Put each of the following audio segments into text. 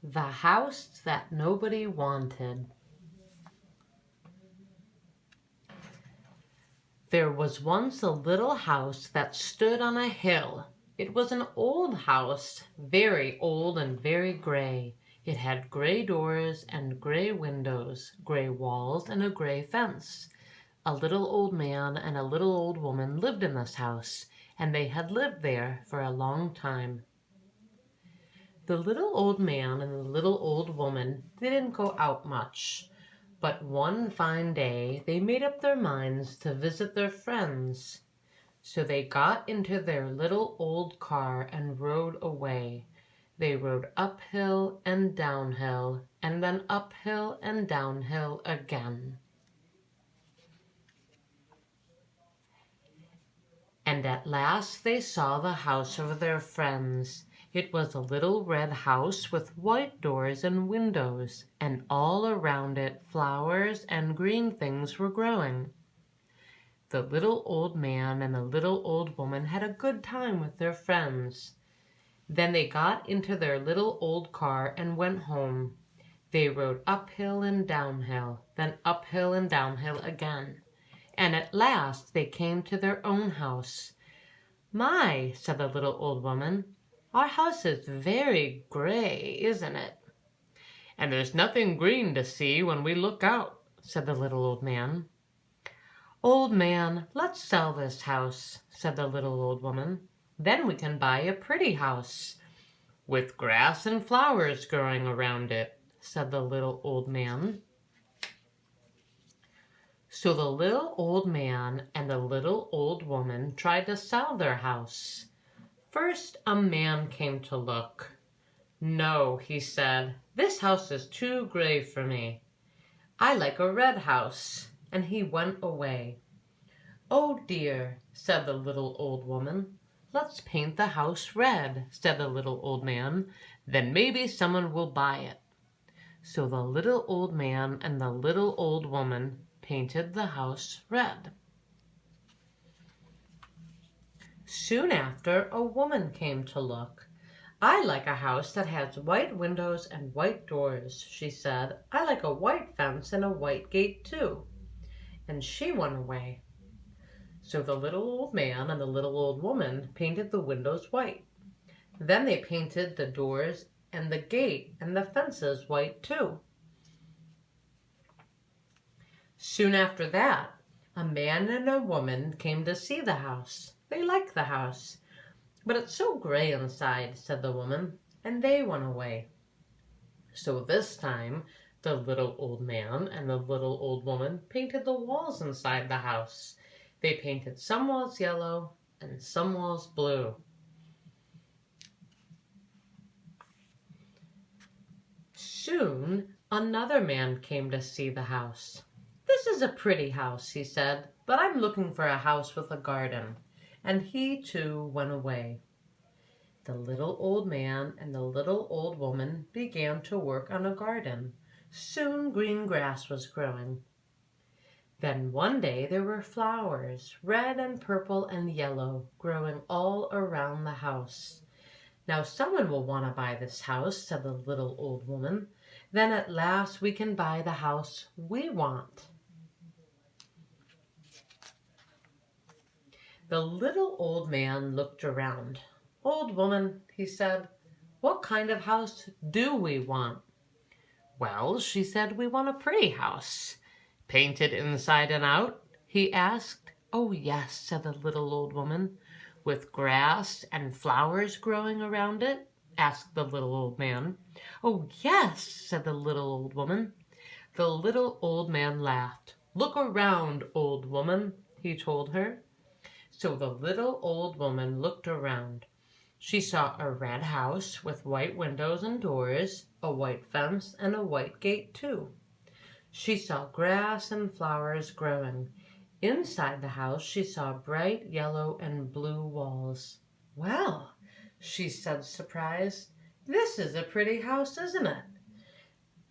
The house that nobody wanted. There was once a little house that stood on a hill. It was an old house, very old and very gray. It had gray doors and gray windows, gray walls and a gray fence. A little old man and a little old woman lived in this house, and they had lived there for a long time. The little old man and the little old woman didn't go out much, but one fine day they made up their minds to visit their friends. So they got into their little old car and rode away. They rode uphill and downhill, and then uphill and downhill again. And at last they saw the house of their friends. It was a little red house with white doors and windows, and all around it flowers and green things were growing. The little old man and the little old woman had a good time with their friends. Then they got into their little old car and went home. They rode uphill and downhill, then uphill and downhill again. And at last they came to their own house. "My," said the little old woman, "our house is very gray, isn't it?" "And there's nothing green to see when we look out," said the little old man. "Old man, let's sell this house," said the little old woman. "Then we can buy a pretty house." "With grass and flowers growing around it," said the little old man. So the little old man and the little old woman tried to sell their house. First a man came to look. "No," he said, "this house is too gray for me. I like a red house," and he went away. "Oh dear," said the little old woman. "Let's paint the house red," said the little old man. "Then maybe someone will buy it." So the little old man and the little old woman painted the house red. Soon after, a woman came to look. "I like a house that has white windows and white doors," she said. "I like a white fence and a white gate too." And she went away. So the little old man and the little old woman painted the windows white. Then they painted the doors and the gate and the fences white too. Soon after that, a man and a woman came to see the house. They liked the house. "But it's so gray inside," said the woman, and they went away. So this time, the little old man and the little old woman painted the walls inside the house. They painted some walls yellow and some walls blue. Soon another man came to see the house. "This is a pretty house," he said, "but I'm looking for a house with a garden." And he too went away. The little old man and the little old woman began to work on a garden. Soon green grass was growing. Then one day there were flowers, red and purple and yellow, growing all around the house. "Now someone will want to buy this house," said the little old woman. "Then at last we can buy the house we want." The little old man looked around. "Old woman," he said, "what kind of house do we want?" "Well," she said, "we want a pretty house." "Painted inside and out?" he asked. "Oh yes," said the little old woman. "With grass and flowers growing around it?" asked the little old man. "Oh yes," said the little old woman. The little old man laughed. "Look around, old woman," he told her. So the little old woman looked around. She saw a red house with white windows and doors, a white fence, and a white gate too. She saw grass and flowers growing. Inside the house she saw bright yellow and blue walls. "Well," she said, surprised, "this is a pretty house, isn't it?"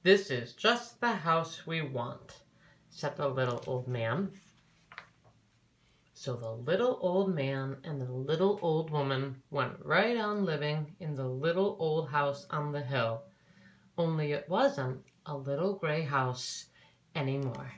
"This is just the house we want," said the little old man. So the little old man and the little old woman went right on living in the little old house on the hill. only it wasn't a little gray house anymore.